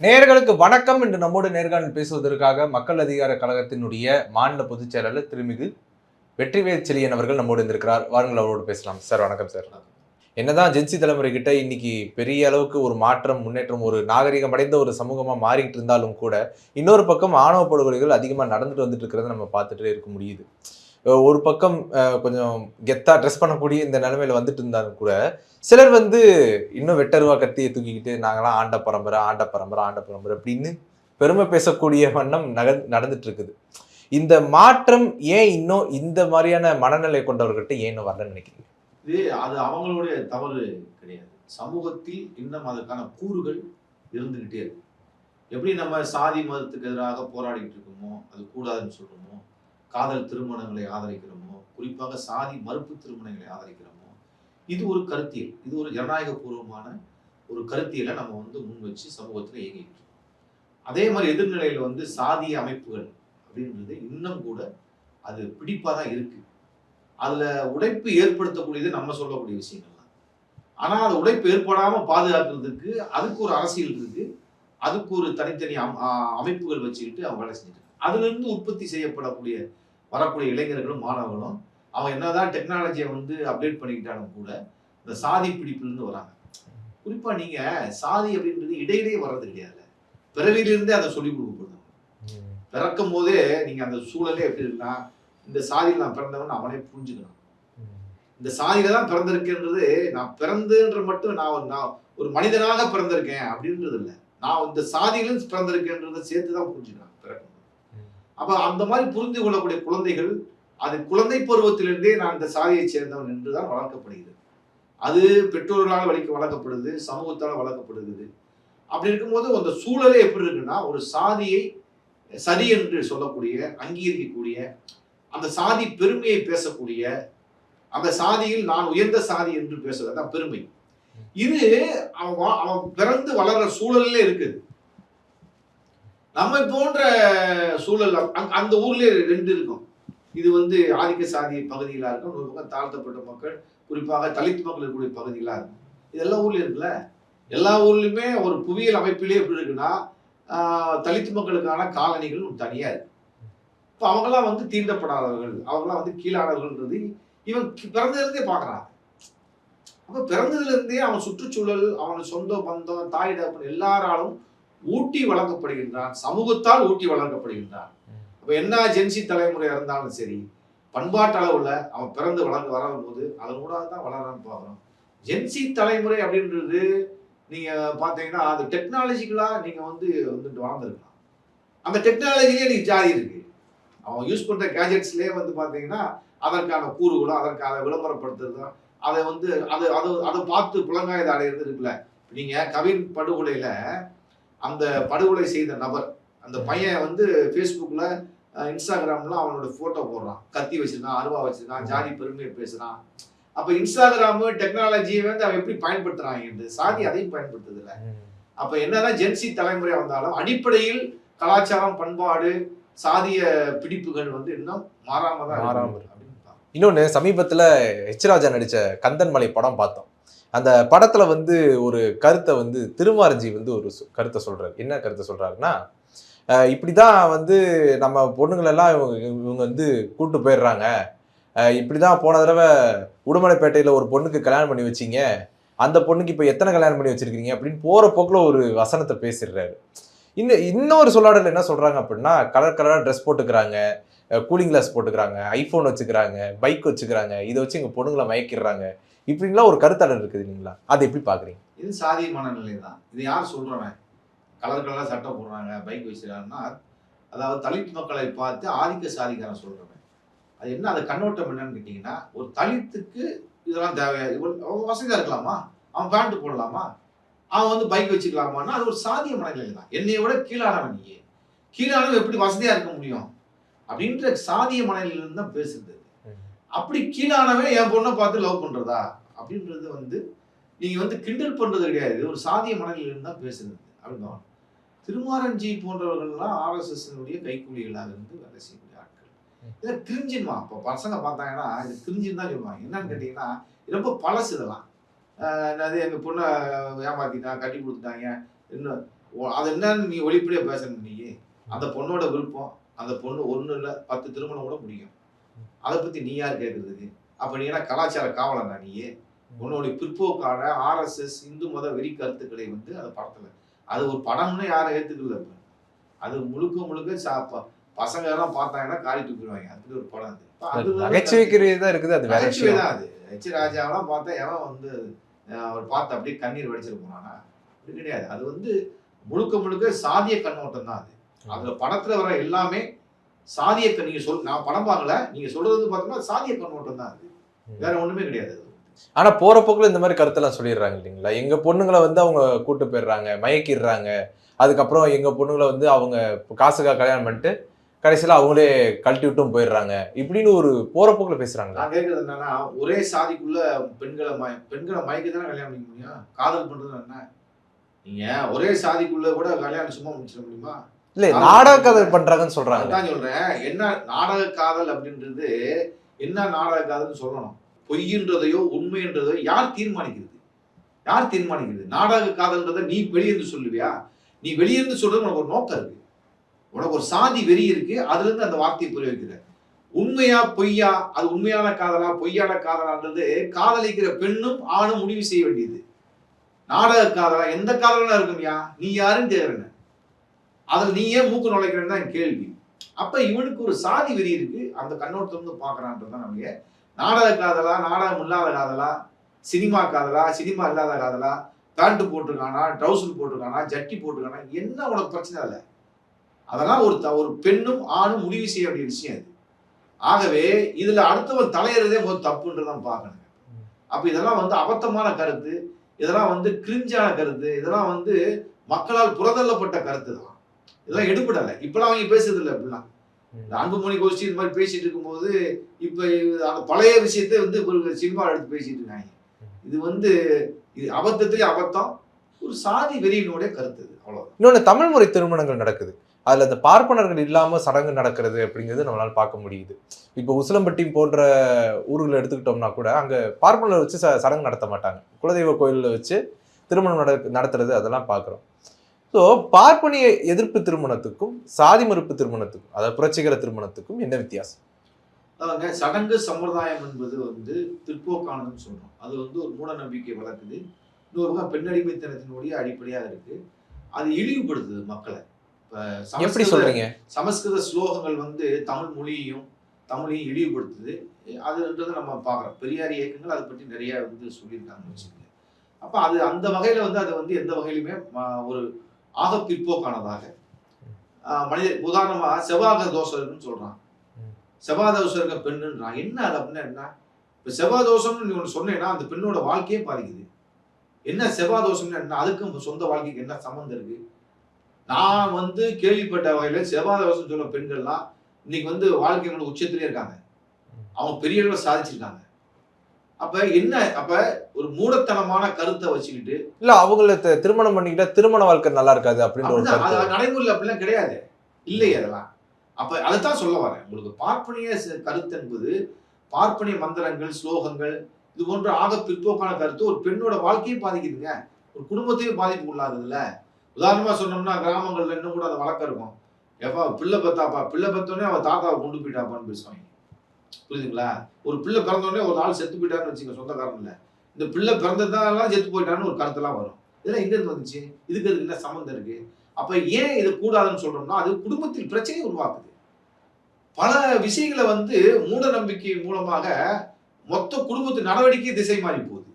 நேயர்களுக்கு வணக்கம். என்று நம்மோடு நேர்காணல் பேசுவதற்காக மக்கள் அதிகார கழகத்தினுடைய மாநில பொதுச் செயலாளர் திருமிகு வெற்றிவேல் செழியன் அவர்கள் நம்மோடு இருந்திருக்கிறார். வாருங்கள் அவரோடு பேசலாம். சார் வணக்கம் சார். என்னதான் ஜென்சி தலைமுறை கிட்ட இன்னைக்கு பெரிய அளவுக்கு ஒரு மாற்றம், முன்னேற்றம், ஒரு நாகரிகம் அடைந்த ஒரு சமூகமா மாறிட்டு இருந்தாலும் கூட, இன்னொரு பக்கம் ஆணவ படுகொலைகள் அதிகமா நடந்துட்டு வந்துட்டு இருக்கிறத நம்ம பார்த்துட்டே இருக்க முடியுது. ஒரு பக்கம் கொஞ்சம் கெத்தா ட்ரெஸ் பண்ணக்கூடிய இந்த நிலைமையில வந்துட்டு இருந்தாலும் கூட, சிலர் இன்னும் வெட்டருவா கத்தியை தூக்கிக்கிட்டு நாங்களாம் ஆண்ட பரம்பரை, ஆண்ட பரம்பரை, ஆண்ட பரம்பரை அப்படின்னு பெருமை பேசக்கூடிய வண்ணம் நடந்துட்டு இருக்குது. இந்த மாற்றம் ஏன் இன்னும் இந்த மாதிரியான மனநிலை கொண்டவர்கள்ட்ட ஏன் இன்னும் வரலன்னு நினைக்கிறீங்க? அது அவங்களுடைய தவறு கிடையாது. சமூகத்தில் இன்னும் அதற்கான கூறுகள் இருந்துகிட்டே இருக்கு. எப்படி நம்ம சாதி மதத்துக்கு எதிராக போராடிட்டு இருக்கோமோ, அது கூடாதுன்னு சொல்றோமோ, காதல் திருமணங்களை ஆதரிக்கிறோமோ, குறிப்பாக சாதி மறுப்பு திருமணங்களை ஆதரிக்கிறோமோ, இது ஒரு கருத்தியல். இது ஒரு ஜனநாயக பூர்வமான ஒரு கருத்தியலை நம்ம முன் வச்சு சமூகத்தில் இயங்கிட்டு இருக்கோம். அதே மாதிரி எதிர்நிலையில சாதிய அமைப்புகள் அப்படின்றது இன்னும் கூட அது பிடிப்பா தான் இருக்கு. அதுல உடைப்பு ஏற்படுத்தக்கூடியது நம்ம சொல்லக்கூடிய விஷயங்கள் தான். ஆனா அது உடைப்பு ஏற்படாம பாதுகாக்கிறதுக்கு அதுக்கு ஒரு அரசியல் இருக்கு. அதுக்கு ஒரு தனித்தனி அமைப்புகள் வச்சுக்கிட்டு அவங்க வேலை செஞ்சுட்டு இருக்காங்க. அதுல இருந்து உற்பத்தி செய்யப்படக்கூடிய வரக்கூடிய இளைஞர்களும் மாணவர்களும் அவங்க என்னதான் டெக்னாலஜியை அப்டேட் பண்ணிக்கிட்டாலும் கூட இந்த சாதி பிடிப்பிலிருந்து வராங்க. குறிப்பா நீங்க சாதி அப்படின்றது இடையிலேயே வர்றது கிடையாது. பிறவிலிருந்தே அதை சொல்லிக் கொடுக்கப்படுது. பிறக்கும் போதே நீங்க அந்த சூழலே எப்படி இருக்குன்னா, இந்த சாதியில் நான் பிறந்தவன் அவனே புரிஞ்சுக்கணும். இந்த சாதியில தான் பிறந்திருக்கேன்றது நான் பிறந்துன்ற மட்டும் நான் ஒரு மனிதனாக பிறந்திருக்கேன் அப்படின்றது இல்லை. நான் இந்த சாதியிலும் பிறந்திருக்கேன்றதை சேர்த்துதான் புரிஞ்சுக்கிறான் பிறக்கும். அப்ப அந்த மாதிரி புரிந்து கொள்ளக்கூடிய குழந்தைகள் அது குழந்தை பருவத்திலிருந்தே நான் இந்த சாதியை சேர்ந்தவன் என்றுதான் வளர்க்கப்படுகிறது. அது பெற்றோர்களால் வளர்க்கப்படுது, சமூகத்தால் வளர்க்கப்படுகிறது. அப்படி இருக்கும்போது அந்த சூழலே எப்படி இருக்குன்னா, ஒரு சாதியை சரி என்று சொல்லக்கூடிய, அங்கீகரிக்கக்கூடிய, அந்த சாதி பெருமையை பேசக்கூடிய, அந்த சாதியில் நான் உயர்ந்த சாதி என்று பேசுறது பெருமை. இது அவன் பிறந்து வளர்ற சூழல்ல இருக்குது. நம்ம போன்ற சூழல் அந்த ஊர்ல ரெண்டு இருக்கும். இது ஆதிக்க சாதி பகுதிகளா இருக்கும், ஒரு பக்கம் தாழ்த்தப்பட்ட மக்கள், குறிப்பாக தலித் மக்கள் இருக்கக்கூடிய பகுதிகளா இருக்கும். இது எல்லா ஊர்லயும் இருக்குல்ல. எல்லா ஊர்லயுமே ஒரு புவியியல் அமைப்பிலே எப்படி இருக்குன்னா, தலித் மக்களுக்கான காலனிகள் தனியா இருக்கு. இப்ப அவங்கெல்லாம் தீண்டப்படாதவர்கள், அவங்கெல்லாம் கீழானவர்கள்ன்றது இவன் பிறந்ததிலிருந்தே பாக்குறான். அப்ப பிறந்ததுல இருந்தே அவன் சுற்றுச்சூழல், அவன் சொந்த பந்தம், தாய் தகப்பன் எல்லாராலும் ஊட்டி வளர்க்கப்படுகின்றான், சமூகத்தால் ஊட்டி வளர்க்கப்படுகின்றான். அப்ப என்ன ஜென்சி தலைமுறையா இருந்தாலும் சரி, பண்பாட்டு அளவுல அவன் பிறந்து வளரும் போது அதன் கூட தான் வளரான்னு பாக்குறோம். ஜென்சி தலைமுறை அப்படின்றது நீங்க பாத்தீங்கன்னா அது டெக்னாலஜிக்கலா நீங்க வளர்ந்துருக்கலாம். அந்த டெக்னாலஜிலேயே நீங்க ஜாதி இருக்கு. அவன் யூஸ் பண்ற கேஜெட்ஸ்லயே பாத்தீங்கன்னா அதற்கான கூறுகளும் அதற்கான விளம்பரப்படுத்துறதும் அதை அதை பார்த்து புலங்காயத்தை அடையிறது இருக்குல்ல. நீங்க கவின் படுகொலையில அந்த படுகொலை செய்த நபர், அந்த பையன் ஃபேஸ்புக்ல இன்ஸ்டாகிராம்ல அவனோட போட்டோ போடுறான், கத்தி வச்சிருக்கான், அருவா வச்சிருக்கான், ஜாதி பெருமையை பேசுறான். அப்ப இன்ஸ்டாகிராம் டெக்னாலஜியை அவன் எப்படி பயன்படுத்துறாங்க, சாதி அதையும் பயன்படுத்துது இல்ல. அப்ப என்னதான் ஜென்சி தலைமுறை வந்தாலும் அடிப்படையில் கலாச்சாரம், பண்பாடு, சாதிய பிடிப்புகள் இன்னும் மாறாம. இன்னொன்னு சமீபத்துல ராஜா நடிச்ச கந்தன்மலை படம் பார்த்தோம். அந்த படத்துல ஒரு கருத்தை திருமாரஞ்சி ஒரு கருத்தை சொல்றாரு. என்ன கருத்தை சொல்றாருன்னா, இப்படிதான் நம்ம பொண்ணுங்களெல்லாம் இவங்க கூட்டு போயிடுறாங்க. இப்படிதான் போன தடவை உடுமலைப்பேட்டையில ஒரு பொண்ணுக்கு கல்யாணம் பண்ணி வச்சீங்க, அந்த பொண்ணுக்கு இப்ப எத்தனை கல்யாணம் பண்ணி வச்சிருக்கீங்க அப்படின்னு போற போக்குல ஒரு வசனத்தை பேசிடுறாரு. இன்னொரு சொல்லாடல் என்ன சொல்றாங்க அப்படின்னா, கலர் கலரா ட்ரெஸ் போட்டுக்கிறாங்க, கூலிங் கிளாஸ் போட்டுக்கிறாங்க, ஐபோன் வச்சுக்கிறாங்க, பைக் வச்சுக்கிறாங்க, இதை வச்சு எங்க பொண்ணுங்களை மயக்கிடுறாங்க, இப்படின்லாம் ஒரு கருத்தாடல் இருக்குது இல்லைங்களா? அதை எப்படி பாக்குறீங்க? இது சாதி மனநிலை தான். இது யார் சொல்றவன்? கலர் கலரா சட்டை போடுறாங்க, பைக் வச்சுக்கிறாங்கன்னா, அதாவது தலித் மக்களை பார்த்து ஆதிக்க சாதிக்காரன் சொல்றவன். அது என்ன, அது கண்ணோட்டம் என்னன்னு கேட்டீங்கன்னா, ஒரு தலித்துக்கு இதெல்லாம் தேவை, வசதியா இருக்கலாமா, அவன் பேண்ட் போடலாமா, அவன் பைக் வச்சுக்கலாமான்னா அது ஒரு சாதிய மனநிலை தான். என்னைய விட கீழானவன் நீ, கீழானவன் எப்படி வசதியா இருக்க முடியும் அப்படின்ற சாதிய மனநிலையிலிருந்து தான் பேசுறது. அப்படி கீழானவன் என் பொண்ணை பார்த்து லவ் பண்றதா அப்படின்றது நீங்க கிண்டல் பண்றது கிடையாது, ஒரு சாதிய மனநிலையிலிருந்து தான் பேசுறது அப்படின்னு. திருமாரஞ்சி போன்றவர்கள்லாம் RSS கைக்கூலிகளாக இருந்து வேலை செய்யக்கூடிய ஆட்கள். இதை கிரிஞ்சின்மா இப்போ பசங்க பார்த்தாங்கன்னா இது கிரிஞ்சின்னு தான் சொல்லுவாங்க. என்னன்னு கேட்டீங்கன்னா ரொம்ப பழசு இதெல்லாம். என்னது எங்கள் பொண்ணை ஏமாத்திட்டான், கட்டி கொடுத்துட்டாங்க, இன்னும் அது என்னன்னு நீ வெளிப்படையா பேசணும். நீ அந்த பொண்ணோட விருப்பம், அந்த பொண்ணு 1 இல்ல 10 திருமணம் கூட முடியும். அதை பத்தி நீ யார் கேட்கறதுக்கு? அப்ப நீ என்ன கலாச்சார காவலனா நீ? உன்னுடைய பிற்போக்கான ஆர்எஸ்எஸ் இந்து மத வெறி கருத்துக்களை வந்து அந்த படத்துல அது ஒரு படம்னு யாரும் ஏத்துக்கல. அது முழுக்க முழுக்க பசங்க எல்லாம் பார்த்தாங்கன்னா காரி தூக்கிடுவாங்க. அப்படி ஒரு படம் அது. நகைச்சுவைக்குரியதா இருக்குது, அது வேற நகைச்சுவை விஷயம். தான் அது. எச் ராஜாவெல்லாம் பார்த்தா எவன் வந்து அவர் பார்த்து அப்படியே கண்ணீர் வடிச்சிட்டு போனானா? அப்படி கிடையாது. அது வந்து முழுக்க முழுக்க சாதிய கண்ணோட்டம் தான் அது. அதுல படத்துல வர எல்லாமே சாதிய நீங்க நான் படம் பார்க்கல. நீங்க சொல்றது பார்த்தோம்னா சாதிய கண்ணோட்டம் தான் அது. வேற ஒண்ணுமே கிடையாது. ஆனா போற போக்குல இந்த மாதிரி கருத்தெல்லாம் சொல்லிடுறாங்க இல்லைங்களா? எங்க பொண்ணுங்களை வந்து அவங்க கூட்டு போயிடுறாங்க, மயக்கிடுறாங்க. அதுக்கப்புறம் எங்க பொண்ணுங்களை வந்து அவங்க காசுக்காக கல்யாணம் பண்ணிட்டு கடைசியில அவங்களே கழட்டி விட்டும் போயிடுறாங்க இப்படின்னு ஒரு போற போக்குல பேசுறாங்க. நான் கேட்கறது என்னன்னா, ஒரே சாதிக்குள்ள பெண்களை மயக்கி தானே கல்யாணம் பண்ணிக்க முடியும். காதல் பண்றது என்ன? நீங்க ஒரே சாதிக்குள்ள கூட கல்யாணம் சும்மா முடிச்சிட முடியுமா? இல்ல, நாடக காதல் பண்றாங்கன்னு சொல்றாங்க. அதான் சொல்றேன். என்ன நாடக காதல் அப்படின்றது, என்ன நாடக காதல்னு சொல்லணும். பொய்ன்றதையோ உண்மைன்றதையோ யார் தீர்மானிக்கிறது? யார் தீர்மானிக்கிறது? நாடக காதல்ன்றதை நீ வெளியிருந்து சொல்லுவியா? நீ வெளியிருந்து சொல்றது உனக்கு ஒரு நோக்கம் இருக்கு. உனக்கு ஒரு சாதி வெறி இருக்கு. அதுல இருந்து அந்த வார்த்தையை பிரயோகிக்கிற. உண்மையா பொய்யா, அது உண்மையான காதலா பொய்யான காதலான்றது காதலிக்கிற பெண்ணும் ஆணும் முடிவு செய்ய வேண்டியது. நாடக காதலா எந்த காதலா இருக்கும்யா? நீ யாருன்னு கேக்குறேன். அதில் நீ ஏன் மூக்கு நுழைக்கிறேன்னு தான் கேள்வி. அப்ப இவனுக்கு ஒரு சாதி வெறி இருக்கு. அந்த கண்ணோட்டத்தை வந்து பாக்குறான்றதுதான் நமக்கு. நாடக காதலா, நாடகம் இல்லாத காதலா, சினிமா காதலா, சினிமா இல்லாத காதலா, பேண்ட் போட்டிருக்கானா, ட்ரௌசர் போட்டிருக்கானா, ஜட்டி போட்டிருக்கானா, என்ன உனக்கு பிரச்சனை இல்லை. அதெல்லாம் ஒரு பெண்ணும் ஆணும் முடிவு செய்ய வேண்டிய விஷயம் அது. ஆகவே இதுல அடுத்தவன் தலையறதே முதல் தப்புன்றதான் பார்க்கணும். அப்ப இதெல்லாம் வந்து அபத்தமான கருத்து, இதெல்லாம் வந்து கிரிஞ்சான கருத்து, இதெல்லாம் வந்து மக்களால் புறதள்ளப்பட்ட கருத்து தான். இதெல்லாம் எடுபடலை. இப்பெல்லாம் அவங்க பேசுறது இல்லை. அப்படிலாம் அன்புமணி கோஷ்டி இந்த மாதிரி பேசிட்டு இருக்கும்போது இப்ப அந்த பழைய விஷயத்தை வந்து ஒரு சினிமா எடுத்து பேசிட்டு இருக்காங்க. இது வந்து இது அபத்தத்திலே அபத்தம், ஒரு சாதி வெறியினுடைய கருத்து. அவ்வளவு. இன்னொன்னு, தமிழ் முறை திருமணங்கள் நடக்குது. அதுல அந்த பார்ப்பனர்கள் இல்லாம சடங்கு நடக்கிறது அப்படிங்கிறது நம்மளால பார்க்க முடியுது. இப்போ உசிலம்பட்டி போன்ற ஊர்களை எடுத்துக்கிட்டோம்னா கூட அங்க பார்ப்பனரை வச்சு சடங்கு நடத்த மாட்டாங்க. குலதெய்வ கோயிலில் வச்சு திருமணம் நடத்துறது அதெல்லாம் பார்க்குறோம். ஸோ பார்ப்பனிய எதிர்ப்பு திருமணத்துக்கும் சாதி மறுப்பு திருமணத்துக்கும், அதாவது புரட்சிகர திருமணத்துக்கும் என்ன வித்தியாசம்? அதாங்க, சடங்கு சம்பிரதாயம் என்பது வந்து பிற்போக்கானதுன்னு சொல்றோம். அது வந்து ஒரு மூட நம்பிக்கை வளர்க்குது. இன்னொரு பக்கம் பெண்ணடிமைத்தனத்தினுடைய அடிப்படையாக இருக்கு. அது இழிவுபடுத்துது மக்களை. எப்படி சொல்றீங்க? சமஸ்கிருத ஸ்லோகங்கள் வந்து தமிழையும் இழிவுபடுத்துது. அதுன்றது நம்ம பார்க்குறோம். பெரியார் இயக்கங்கள் அதை பற்றி நிறைய வந்து சொல்லியிருக்காங்கன்னு வச்சுக்கோங்க. அப்ப அது அந்த வகையில வந்து அது வந்து எந்த வகையிலுமே ஒரு ஆக பிற்போக்கானதாக மனிதர். உதாரணமா செவ்வாக தோஷம்னு சொல்றான். செவ்வாய் தோஷம் இருக்க பெண்ணுன்றான். என்ன அது அப்படின்னா என்ன? இப்ப செவ்வாய் தோஷம்னு நீ ஒன்று சொன்னேன்னா அந்த பெண்ணோட வாழ்க்கையே பாதிக்குது. என்ன செவ்வாய் தோஷம்னு என்ன? அதுக்கும் சொந்த வாழ்க்கைக்கு என்ன சம்மந்தம் இருக்கு? நான் வந்து கேள்விப்பட்ட வகையில செவ்வாய் தோஷம் சொல்ல பெண்கள்லாம் இன்னைக்கு வந்து வாழ்க்கையோட உச்சத்திலே இருக்காங்க. அவங்க பெரிய அளவில் சாதிச்சிருக்காங்க. அப்ப என்ன? அப்ப ஒரு மூடத்தனமான கருத்தை வச்சுக்கிட்டு இல்ல அவங்கள திருமணம் பண்ணிக்கிட்டா திருமண வாழ்க்கை நல்லா இருக்காது அப்படின்ற ஒரு நடைமுறையில் அப்படிலாம் கிடையாது. இல்லை அதெல்லாம். அப்ப அதைத்தான் சொல்ல வரேன். உங்களுக்கு பார்ப்பனிய கருத்து என்பது பார்ப்பனிய மந்திரங்கள், ஸ்லோகங்கள், இது போன்ற ஆக பிற்போக்கான கருத்து ஒரு பெண்ணோட வாழ்க்கையும் பாதிக்குதுங்க. ஒரு குடும்பத்தையும் பாதிப்பு உள்ளாகுதுல்ல. உதாரணமா சொன்னோம்னா கிராமங்கள்ல இன்னும் கூட அந்த வழக்கம் இருக்கும். எப்பா பிள்ளை பத்தாப்பா, பிள்ளை பத்தோடனே அவன் தாத்தாவை கொண்டு போயிட்டாப்பான்னு பேசுவாங்க. புரியுதுங்களா? ஒரு பிள்ளை பிறந்தோடனே ஒரு ஆள் செத்து போயிட்டான்னு வச்சுக்க, சொந்தக்காரன் இல்ல. இந்த பிள்ளை பிறந்ததாலாம் செத்து போயிட்டான்னு ஒரு கருத்தெல்லாம் வரும். இதெல்லாம் எங்க இருந்து வந்துச்சு? இதுக்கு என்ன சம்மந்தம் இருக்கு? அப்ப ஏன் இது கூடாதுன்னு சொல்றோம்னா அது குடும்பத்தில் பிரச்சனையை உருவாக்குது. பல விஷயங்களை வந்து மூட நம்பிக்கை மூலமாக மொத்த குடும்பத்து நடவடிக்கை திசை மாறி போகுது.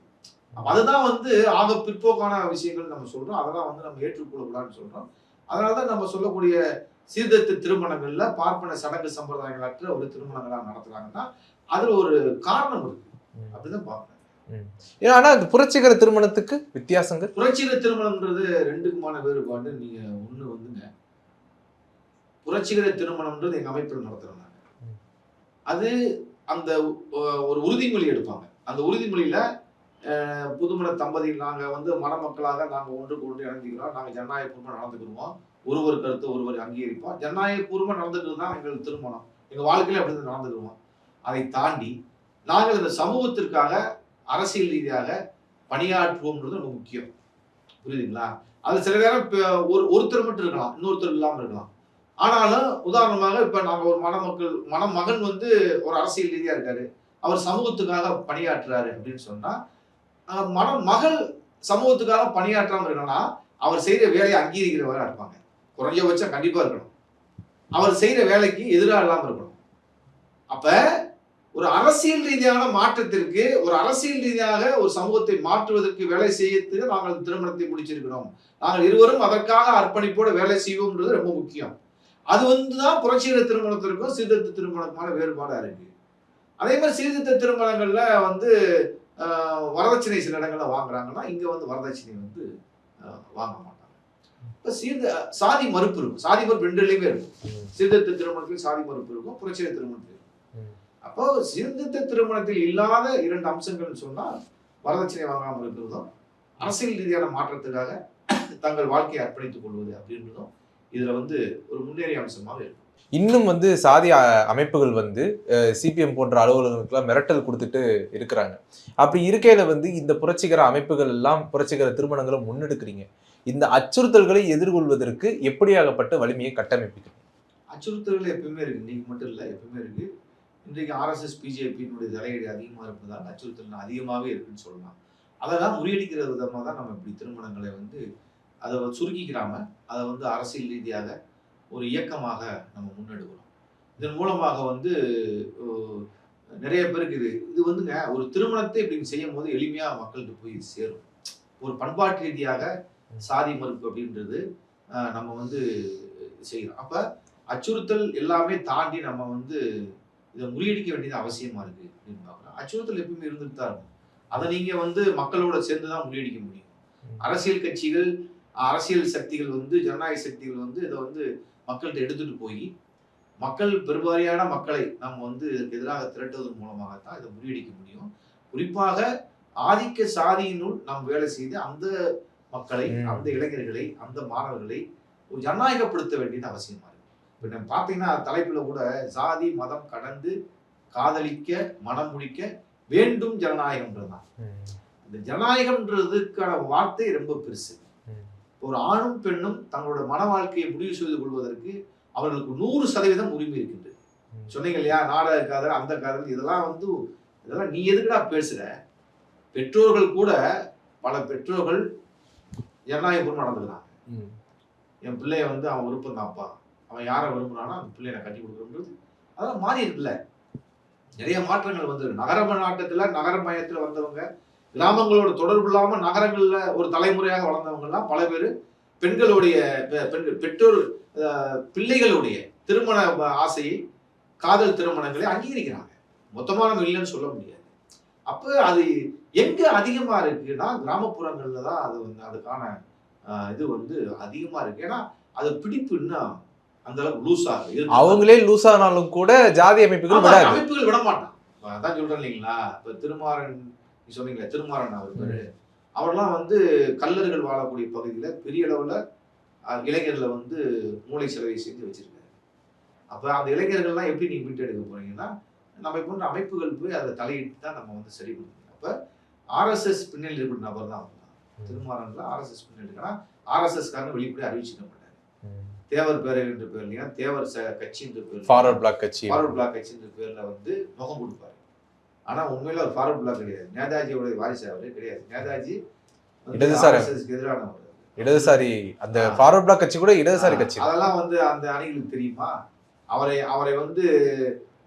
அதுதான் வந்து ஆக பிற்போக்கான விஷயங்கள் நம்ம சொல்றோம். அதெல்லாம் வந்து நம்ம ஏற்றுக்கொள்ளக்கூடாதுன்னு சொல்றோம். அதனாலதான் நம்ம சொல்லக்கூடிய சீர்திருத்த திருமணங்கள்ல பார்ப்பன சடங்கு சம்பிரதாயங்களற்ற ஒரு திருமணங்களா நடத்துறாங்கன்னா அதுல ஒரு காரணம் இருக்கு. அப்படிதான் பார்ப்பேன். ஆனா அந்த புரட்சிகர திருமணத்துக்கு வித்தியாசங்கள். புரட்சிகர திருமணம்ன்றது ரெண்டுக்குமான வேறுபாடு. நீங்க ஒண்ணு வந்துங்க, புரட்சிகர திருமணம்ன்றது எங்க அமைப்பில் நடத்துறோம் நாங்க. அது அந்த ஒரு உறுதிமொழி எடுப்பாங்க. அந்த உறுதிமொழியில புதுமண தம்பதிகள் நாங்க வந்து மணமக்களாக நாங்க ஒன்றுக்கு ஒன்று இணைந்துக்கிறோம். நாங்க ஜனநாயகபூர்வமா நடந்துக்கிறோம். ஒருவர் கருத்து ஒருவர் அங்கீகரிப்போம். ஜனநாயகபூர்வமா நடந்துக்கிறது தான் எங்களுக்கு திருமணம். எங்க வாழ்க்கையில அப்படி நடந்துக்குவோம். அதை தாண்டி நாங்கள் இந்த சமூகத்திற்காக அரசியல் ரீதியாக பணியாற்றுவோம்ன்றது ரொம்ப முக்கியம். புரியுதுங்களா? அது சில நேரம் ஒருத்தர் மட்டும் இருக்கலாம், இன்னொருத்தர் இல்லாம இருக்கலாம். ஆனாலும் உதாரணமாக இப்ப நாங்க ஒரு மணமகன் வந்து ஒரு அரசியல் ரீதியா இருக்காரு, அவர் சமூகத்துக்காக பணியாற்றுறாரு அப்படின்னு சொன்னா, மகள் சமூகத்துக்காக பணியாற்றாம இருக்கணும்னா அவர் செய்யற வேலையை அங்கீகரிக்கிறவரா இருப்பாங்க. குறைஞ்சபட்சம் கண்டிப்பா இருக்கணும். அவர் செய்யற வேலைக்கு எதிராக இல்லாம இருக்கணும். அப்ப ஒரு அரசியல் ரீதியான மாற்றத்திற்கு, ஒரு அரசியல் ரீதியாக ஒரு சமூகத்தை மாற்றுவதற்கு வேலை செய்யறதுக்கு நாங்கள் திருமணத்தை முடிச்சிருக்கிறோம். நாங்கள் இருவரும் அதற்காக அர்ப்பணிப்போடு வேலை செய்வோம்ன்றது ரொம்ப முக்கியம். அது வந்துதான் புரட்சிகர திருமணத்திற்கும் சீர்திருத்த திருமணமான வேறுபாடா இருக்கு. அதே மாதிரி சீர்திருத்த திருமணங்கள்ல வந்து வரதட்சணை சில இடங்கள்ல வாங்குறாங்கன்னா, இங்க வந்து வரதட்சணை வந்து வாங்க மாட்டாங்க. இப்ப சாதி மறுப்பு இருக்கும். சாதி மறுப்பு ரெண்டுலயுமே இருக்கும். சீர்திருத்த திருமணத்தில் சாதி மறுப்பு இருக்கும், புரட்சிகர திருமணத்தில். அப்போ சீர்திருத்த திருமணத்தில் இல்லாத 2 அம்சங்கள் சொன்னா வரதட்சணை வாங்காமல் இருக்கிறதும், அரசியல் ரீதியான மாற்றத்துக்காக தங்கள் வாழ்க்கையை அர்ப்பணித்துக் கொள்வது அப்படின்றதும் இதுல வந்து ஒரு முன்னேறிய அம்சமாக இருக்கும். இன்னும் வந்து சாதி அமைப்புகள் வந்து சிபிஎம் போன்ற அலுவலகங்களுக்கெல்லாம் மிரட்டல் கொடுத்துட்டு இருக்கிறாங்க. அப்படி இருக்கையில வந்து இந்த புரட்சிகர அமைப்புகள் எல்லாம் புரட்சிகர திருமணங்களை முன்னெடுக்கிறீங்க. இந்த அச்சுறுத்தல்களை எதிர்கொள்வதற்கு எப்படியாகப்பட்ட வலிமையை கட்டமைப்பிக்கிறீங்க? அச்சுறுத்தல்கள் எப்பவுமே இருக்கு. இன்னைக்கு மட்டும் இல்லை, எப்பவுமே இருக்கு. இன்றைக்கு ஆர்எஸ்எஸ் பிஜேபியினுடைய தலையீடு அதிகமாக இருப்பதால் அச்சுறுத்தல் அதிகமாகவே இருக்குன்னு சொல்லலாம். அதெல்லாம் முறியடிக்கிற விதமாக தான் நம்ம இப்படி திருமணங்களை வந்து அதை சுருக்கிக்கிறாம அதை வந்து அரசியல் ரீதியாக ஒரு இயக்கமாக நம்ம முன்னெடுக்கிறோம். இதன் மூலமாக வந்து நிறைய பேருக்கு இது வந்துங்க ஒரு திருமணத்தை இப்படி செய்யும் போது எளிமையா மக்களுக்கு போய் சேரும். ஒரு பண்பாட்டு ரீதியாக சாதி மறுப்பு அப்படின்றது நம்ம வந்து செய்யறோம். அப்ப அச்சுறுத்தல் எல்லாமே தாண்டி நம்ம வந்து இதை முறியடிக்க வேண்டியது அவசியமா இருக்கு அப்படின்னு பார்க்கலாம். அச்சுறுத்தல் எப்பவுமே இருந்துட்டு தான் இருக்கும். அதை நீங்க வந்து மக்களோட சேர்ந்துதான் முறியடிக்க முடியும். அரசியல் கட்சிகள், அரசியல் சக்திகள் வந்து, ஜனநாயக சக்திகள் வந்து இதை வந்து மக்கள்கிட்ட எடுத்துட்டு போய் மக்கள் பெருவாரியான மக்களை நம்ம வந்து இதற்கு எதிராக திரட்டுவதன் மூலமாகத்தான் இதை முறியடிக்க முடியும். குறிப்பாக ஆதிக்க சாதியினுள் நாம் வேலை செய்து அந்த மக்களை, அந்த இளைஞர்களை, அந்த மாணவர்களை ஒரு ஜனநாயகப்படுத்த வேண்டியது அவசியமா இருக்கு. இப்ப நம்ம பாத்தீங்கன்னா தலைப்புல கூட சாதி மதம் கடந்து காதலிக்க மனம் முடிக்க வேண்டும் ஜனநாயகம்ன்றதுதான். இந்த ஜனநாயகம்ன்றதுக்கான வார்த்தை ரொம்ப பெருசு. ஒரு ஆணும் பெண்ணும் தங்களோட மன வாழ்க்கையை முடிவு செய்து கொள்வதற்கு அவர்களுக்கு 100% உரிமை இருக்கின்றது. சொன்னீங்க இல்லையா, நாடக காதல், அந்த காதல், இதெல்லாம் நீ எதுக்குடா பேசுற? பெற்றோர்கள் கூட, பல பெற்றோர்கள் ஜனநாயகபூர்வம் நடந்துக்கிறாங்க. என் பிள்ளைய வந்து அவன் விருப்பம் தான்ப்பா, அவன் யாரை விரும்புறானோ அந்த பிள்ளைய நான் கட்டி கொடுக்கணுன்றது அதெல்லாம் மாறி இருக்குல்ல. நிறைய மாற்றங்கள் வந்து நகர நாட்டத்துல நகர மையத்துல வந்தவங்க, கிராமங்களோட தொடர்பு இல்லாம நகரங்கள்ல ஒரு தலைமுறையாக வளர்ந்தவங்க எல்லாம் பல பேர் பெண்களுடைய பெற்றோர் பிள்ளைகளுடைய திருமண ஆசையை, காதல் திருமணங்களை அங்கீகரிக்கிறாங்க. மொத்தமா நம்ம இல்லைன்னு சொல்ல முடியாது. அப்ப அது எங்க அதிகமா இருக்குன்னா கிராமப்புறங்கள்ல தான் அது வந்து அதுக்கான இது வந்து அதிகமா இருக்கு. ஏன்னா அது பிடிப்பு இன்னும் அந்த அளவுக்கு லூஸா இருக்கு. அவங்களே லூஸ் ஆனாலும் கூட ஜாதி அமைப்புகள் விட மாட்டான். அதான் சொல்றேன் இல்லைங்களா. இப்ப திருமாறன் சொன்னீங்களா, திருமாறன் அவர் பேரு, அவர்லாம் வந்து கல்லர்கள் வாழக்கூடிய பகுதியில பெரிய அளவுல இளைஞர்களை வந்து மூளை செலவை செஞ்சு வச்சிருக்காரு. அப்ப அந்த இளைஞர்கள்லாம் எப்படி நீங்க மீட்டெடுக்க போறீங்கன்னா, நம்ம போன்ற அமைப்புகள் போய் அதை தலையிட்டு தான் நம்ம வந்து சரி பண்ணணும். அப்ப ஆர்எஸ்எஸ் பின்னணி இருக்கிற நபர் தான் திருமாறன்ல ஆர்எஸ்எஸ் பின்னணி இருக்கா. ஆர்எஸ்எஸ் காரங்க வெளிப்படையா அறிவிச்சுக்க மாட்டாரு. தேவர் பேரவை என்ற பேர்லயும் தேவர் கட்சி என்ற பேர், ஃபார்வர்ட் பிளாக் கட்சி என்ற பேர்ல வந்து முகம் கொடுப்பாரு. ஆனா உண்மையில ஒரு ஃபார்வர்ட் பிளாக் கிடையாது. நேதாஜியோட வாரிசு அவரே கிடையாது. நேதாஜி எதிரானவர், இடதுசாரி. அந்த ஃபார்வர்ட் பிளாக் கட்சி கூட இடதுசாரி கட்சி. அதெல்லாம் வந்து அந்த அணிகளுக்கு தெரியுமா? அவரை வந்து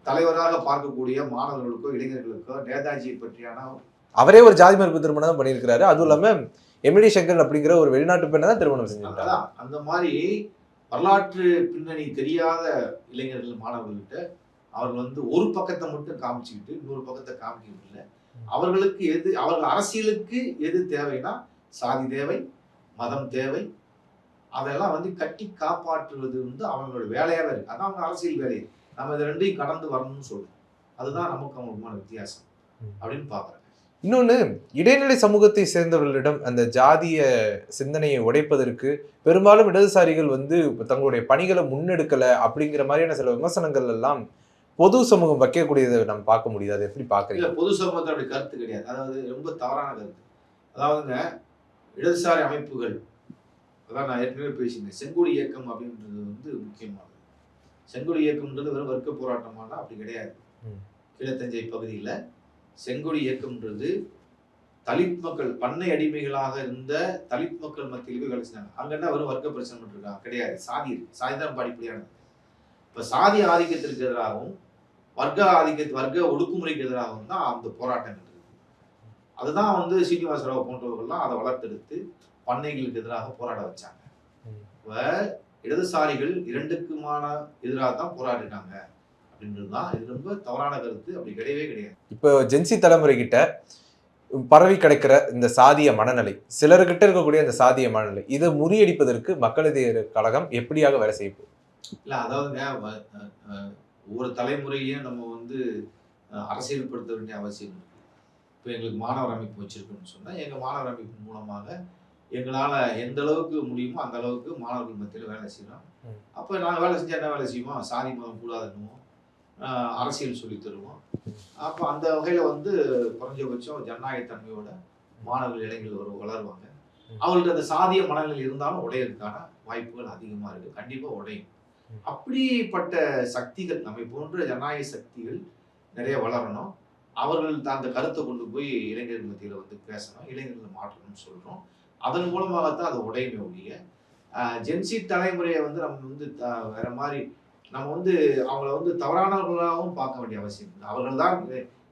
தலைவராக பார்க்கக்கூடிய மாணவர்களுக்கோ இளைஞர்களுக்கோ நேதாஜியை பற்றியான அவரே ஒரு ஜாதி மறுப்பு திருமணம் தான் பண்ணியிருக்கிறாரு. அதுவும் இல்லாம எம்டி சங்கர் அப்படிங்கிற ஒரு வெளிநாட்டு பெண்ணை தான் திருமணம் செஞ்சாங்க. அந்த மாதிரி வரலாற்று பின்னணி தெரியாத இளைஞர்கள் மாணவர்கள்கிட்ட அவர்கள் வந்து ஒரு பக்கத்தை மட்டும் காமிச்சுக்கிட்டு இன்னொரு பக்கத்தை காமிக்கிறது இல்லை. அவர்களுக்கு எது, அவர்கள் அரசியலுக்கு எது தேவைன்னா சாதி தேவை, மதம் தேவை, அதெல்லாம் வந்து கட்டி காப்பாற்றுவது வந்து அவங்களோட வேலையாவே இருக்கு. அதான் அவங்க அரசியல் வேலை. நம்ம இதை ரெண்டையும் கடந்து வரணும்னு சொல்றோம். அதுதான் நமக்கு அவங்களுக்குமான வித்தியாசம் அப்படின்னு பாக்குறேன். இன்னொன்னு, இடைநிலை சமூகத்தை சேர்ந்தவர்களிடம் அந்த ஜாதிய சிந்தனையை உடைப்பதற்கு பெரும்பாலும் இடதுசாரிகள் வந்து தங்களுடைய பணிகளை முன்னெடுக்கல அப்படிங்கிற மாதிரியான சில விமர்சனங்கள் எல்லாம் பொது சமூகம் வைக்கக்கூடியதை நம்ம பார்க்க முடியுது. அதை எப்படி பாக்குறீங்க? பொது சமூகத்தை அப்படி கருத்து கிடையாது. அதாவது ரொம்ப தவறான கருத்து. அதாவதுங்க, இடதுசாரி அமைப்புகள் அதான் நான் ஏற்கனவே பேசினேன். செங்கோடி இயக்கம் அப்படின்றது வந்து முக்கியமானது. செங்கோடி இயக்கம்ன்றது வெறும் வர்க்க போராட்டமானா அப்படி கிடையாது. கீழத்தஞ்சை பகுதியில் செங்கோடி இயக்கம்ன்றது தலித் மக்கள், பண்ணை அடிமைகளாக இருந்த தலித் மக்கள் மத்தியிலுமே வேலை செஞ்சாங்க. அங்கன்னா வெறும் வர்க்க பிரச்சனை இருக்காங்க கிடையாது. சாதி இருக்கு. சாதி தான் படிப்படியானது. இப்ப சாதி ஆதிக்கத்திற்கு எதிராகவும் வர்க்க ஒடுக்குமுறைக்கு எதிராகவும் தான் அந்த போராட்டங்கள் இருக்கு. அதுதான் வந்து சீனிவாசராவ் போன்றவர்கள்லாம் அதை வளர்த்தெடுத்து பண்ணைகளுக்கு எதிராக போராட வச்சாங்க. இப்ப இடதுசாரிகள் இரண்டுக்குமான எதிராக தான் போராடினாங்க அப்படின்றதுதான் இது ரொம்ப தவறான கருத்து. அப்படி கிடையவே கிடையாது. இப்போ ஜென்சி தலைமுறை கிட்ட பரவி கிடைக்கிற இந்த சாதிய மனநிலை, சிலர்கிட்ட இருக்கக்கூடிய இந்த சாதிய மனநிலை, இதை முறியடிப்பதற்கு மக்கள் நீதி கழகம் எப்படியாக வேலை செய்யும்? இல்ல அதாவதுங்க, ஒவ்வொரு தலைமுறையும் நம்ம வந்து அரசியல்படுத்த வேண்டிய அவசியம் இருக்கு. இப்போ எங்களுக்கு மாணவர் அமைப்பு வச்சிருக்கோம்னு சொன்னா எங்க மாணவர் அமைப்பு மூலமாக எங்களால எந்த அளவுக்கு முடியுமோ அந்த அளவுக்கு மாணவர்கள் மத்தியில் வேலை செய்யலாம். அப்ப நாங்க வேலை செஞ்சா என்ன வேலை செய்வோம்? சாதி மதம் கூடாதுன்னுவோம், அரசியல் சொல்லி தருவோம். அப்ப அந்த வகையில வந்து குறைஞ்சபட்சம் ஜனநாயகத்தன்மையோட மாணவர்கள் இளைஞர்கள் வளருவாங்க. அவங்களுக்கு அந்த சாதிய மனநிலை இருந்தாலும் உடையதுக்கான வாய்ப்புகள் அதிகமா இருக்கு. கண்டிப்பா உடையும். அப்படிப்பட்ட சக்திகள், நம்மை போன்ற ஜனநாயக சக்திகள் நிறைய வளரணும். அவர்கள் அந்த கருத்தை கொண்டு போய் இளைஞர்கள் மத்தியில வந்து பேசணும், இளைஞர்களை மாற்றணும்னு சொல்றோம். அதன் மூலமாகத்தான் அது உடையுமே ஒழிய ஜென்சி தலைமுறையை வந்து நம்ம வந்து வேற மாதிரி நம்ம வந்து அவங்கள வந்து தவறானவர்களாகவும் பார்க்க வேண்டிய அவசியம் இல்லை. அவர்கள் தான்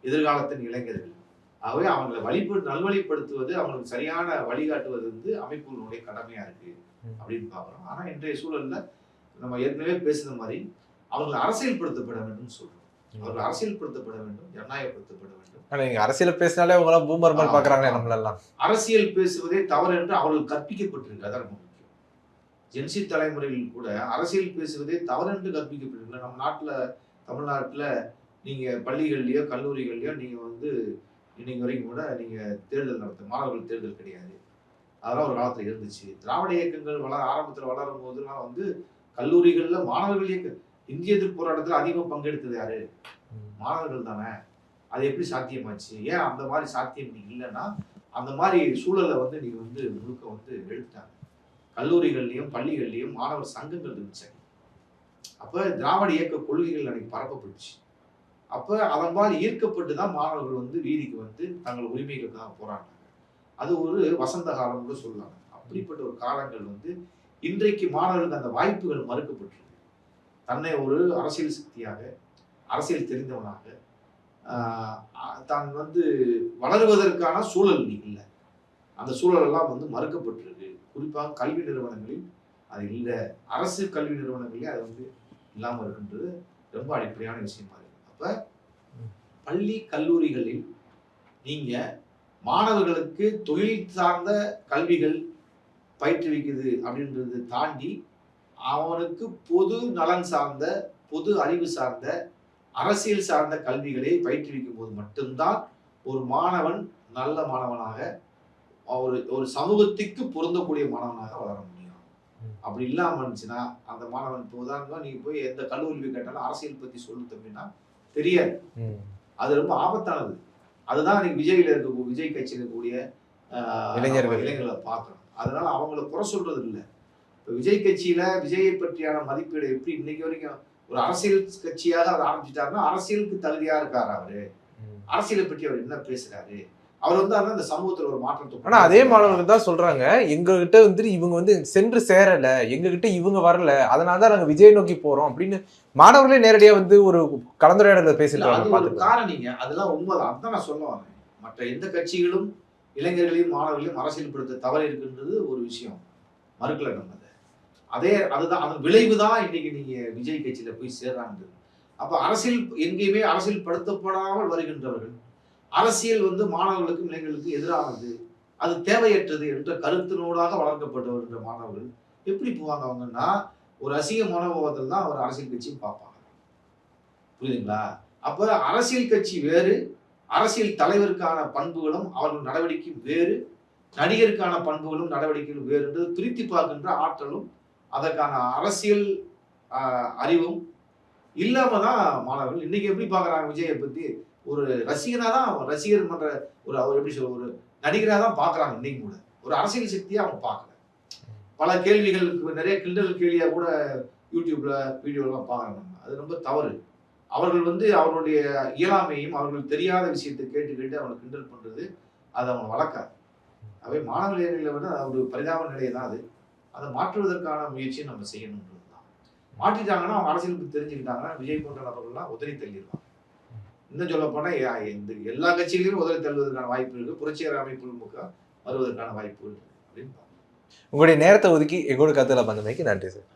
எதிர்காலத்தின் இளைஞர்கள். ஆகவே அவங்களை நல்வழிப்படுத்துவது, அவங்களுக்கு சரியான வழிகாட்டுவது வந்து அமைப்புகளுடைய கடமையா இருக்கு அப்படின்னு பார்க்குறோம். ஆனா இன்றைய சூழல்ல நம்ம ஏற்கனவே பேசுன மாதிரி அவர்கள் அரசியல்படுத்தப்பட வேண்டும் சொல்றோம். அவர்கள் அரசியல்படுத்தப்பட வேண்டும், ஜனநாயகப்படுத்தப்பட வேண்டும். நீங்க அரசியல் பேசினாலே அவங்க பூமர் மாதிரி பாக்குறாங்களே நம்மளெல்லாம். அரசியல் பேசுவதே தவறு என்று அவர்கள் கற்பிக்கப்பட்டிருக்கு. அதான் ரொம்ப முக்கியம். ஜென்சி தலைமுறையில் கூட அரசியல் பேசுவதே தவறு என்று கற்பிக்கப்பட்டிருக்கு. நம்ம நாட்டுல, தமிழ்நாட்டுல நீங்க பள்ளிகள்லயோ கல்லூரிகள்லயோ நீங்க வந்து இன்னைக்கு வரைக்கும் கூட நீங்க தேர்தல் மாணவர்கள் தேர்தல் கிடையாது. அதெல்லாம் ஒரு காலத்துல இருந்துச்சு. திராவிட இயக்கங்கள் ஆரம்பத்துல வளரும் போதுலாம் வந்து கல்லூரிகள்ல மாணவர்கள் இந்திய எதிர்ப்பு போராட்டத்தில் அதிகமாக பங்கெடுத்தது யாரு? மாணவர்கள் தானே. அது எப்படி சாத்தியமாச்சு? ஏன் அந்த மாதிரி சாத்தியம் இன்னைக்கு இல்லைன்னா, அந்த மாதிரி சூழலை வந்து நீங்க வந்து முழுக்க வந்து எடுத்துட்டாங்க. கல்லூரிகள்லயும் பள்ளிகள்லயும் மாணவர் சங்கங்கள் இருந்துச்சு. அப்ப திராவிட இயக்க கொள்கைகள் அன்னைக்கு பரப்பப்பட்டுச்சு. அப்ப அதன் மாதிரி ஈர்க்கப்பட்டு தான் மாணவர்கள் வந்து வீதிக்கு வந்து தங்கள் உரிமைகளுக்காக போராடினாங்க. அது ஒரு வசந்த காலம் கூட சொல்லலாம். அப்படிப்பட்ட ஒரு காலங்கள் வந்து இன்றைக்கு மாணவர்களுக்கு அந்த வாய்ப்புகள் மறுக்கப்பட்டிருக்கு. தன்னை ஒரு அரசியல் சக்தியாக, அரசியல் தெரிந்தவனாக தான் வந்து வளருவதற்கான சூழல் இன்னைக்கு இல்லை. அந்த சூழல் எல்லாம் வந்து மறுக்கப்பட்டிருக்கு. குறிப்பாக கல்வி நிறுவனங்களில் அது இல்லை. அரசு கல்வி நிறுவனங்களே அது வந்து இல்லாமல் இருக்கின்றது ரொம்ப அடிப்படையான விஷயமா இருக்கு. அப்ப பள்ளி கல்லூரிகளில் நீங்க மாணவர்களுக்கு தொழில் சார்ந்த கல்விகள் பயிற்றுவிக்குது அப்படின்றது தாண்டி அவனுக்கு பொது நலன் சார்ந்த, பொது அறிவு சார்ந்த, அரசியல் சார்ந்த கல்விகளை பயிற்றுவிக்கும் போது மட்டும்தான் ஒரு மாணவன் நல்ல மாணவனாக, ஒரு சமூகத்துக்கு பொருந்தக்கூடிய மாணவனாக வளர முடியும். அப்படி இல்லாம இருந்துச்சுன்னா அந்த மாணவன் இப்போ உதாரணமா நீங்க போய் எந்த கல்லூரியில் கேட்டாலும் அரசியல் பத்தி சொல்லு அப்படின்னா தெரியாது. அது ரொம்ப ஆபத்தானது. அதுதான் இன்னைக்கு விஜய் கட்சியில் இருக்கக்கூடிய இளைஞர்களை பார்க்கணும். அதனால அவங்கள குறை சொல்றது இல்லை. இப்போ விஜய் கட்சியில விஜயை பற்றியான மதிப்பீடு எப்படி இன்னைக்கு வரைக்கும் ஒரு அரசியல் கட்சியாக அவர் ஆரம்பிச்சிட்டாருன்னா அரசியலுக்கு தகுதியா இருக்காரு அவரு. அரசியலை பற்றி அவர் என்ன பேசுறாரு? அவர் வந்து அந்த சமூகத்துல ஒரு மாற்றத்தை. ஆனா அதே மாணவர்கள் தான் சொல்றாங்க, எங்ககிட்ட வந்து இவங்க வந்து சென்று சேரல, எங்ககிட்ட இவங்க வரல, அதனாலதான் நாங்க விஜய் நோக்கி போறோம் அப்படின்னு மாணவர்களே நேரடியா வந்து ஒரு கலந்துரையாடல பேசிட்டு காரணிங்க. அதெல்லாம் உண்மைதான். அதான் நான் சொல்ல வரேன். மற்ற எந்த கட்சிகளும் இளைஞர்களையும் மாணவர்களையும் அரசியல்படுத்த தவறு இருக்குன்றது ஒரு விஷயம், மறுக்கல நம்ம. அதுதான் அதன் விளைவு தான் இன்னைக்கு நீங்க விஜய் கட்சியில போய் சேர்றாங்க. அப்ப அரசியல் எங்கேயுமே அரசியல் படுத்தப்படாமல் வருகின்றவர்கள், அரசியல் வந்து மாணவர்களுக்கும் இளைஞர்களுக்கும் எதிரானது, அது தேவையற்றது என்ற கருத்தினோடாக வளர்க்கப்பட்டு வருகின்ற மாணவர்கள் எப்படி போவாங்க? அவங்கன்னா ஒரு ரசிக மனோபாவத்தில் தான் அவர் அரசியல் கட்சியும் பார்ப்பாங்க. புரியுதுங்களா? அப்ப அரசியல் கட்சி வேறு, அரசியல் தலைவருக்கான பண்புகளும் அவர்கள் நடவடிக்கையும் வேறு, நடிகருக்கான பண்புகளும் நடவடிக்கைகளும் வேறு என்று பிரித்து பார்க்கின்ற ஆற்றலும் அதற்கான அரசியல் அறிவும் இல்லாம தான் மாணவர்கள் இன்னைக்கு எப்படி பார்க்குறாங்க விஜயை பத்தி? ஒரு ரசிகனா தான், ரசிகர் மன்ற ஒரு அவர் எப்படி சொல்ற ஒரு நடிகராக தான் பார்க்குறாங்க இன்னைக்கு கூட. ஒரு அரசியல் சக்தியை அவங்க பார்க்கல. பல கேள்விகளுக்கு நிறைய கிண்டல் கேலியாக கூட யூடியூப்ல வீடியோலாம் பார்க்குறாங்க. அது ரொம்ப தவறு. அவர்கள் அவர்களுடைய இயலாமையும் அவர்கள் தெரியாத விஷயத்தை கேட்டு கேட்டு அவங்களை கிண்டல் பண்றது அது அவங்க வளர்க்காது. அவை மாணவ இளைஞர்களை அது ஒரு பரிதாப நிலை தான் அது. அதை மாற்றுவதற்கான முயற்சியை நம்ம செய்யணுன்றது தான். மாற்றிட்டாங்கன்னா அவங்க அரசியலுக்கு தெரிஞ்சுக்கிட்டாங்கன்னா விஜய் போன்ற நபர்கள்லாம் உதறி தள்ளிடலாம். இன்னும் சொல்ல போனா இந்த எல்லா கட்சிகளையும் உதறி தள்ளுவதற்கான வாய்ப்பு இருக்கு. புரட்சிகர அமைப்பு வருவதற்கான வாய்ப்பு இருக்கு அப்படின்னு. உங்களுடைய நேரத்தை ஒதுக்கி எங்களோட கருத்துல பந்தமைக்கு நன்றி சார்.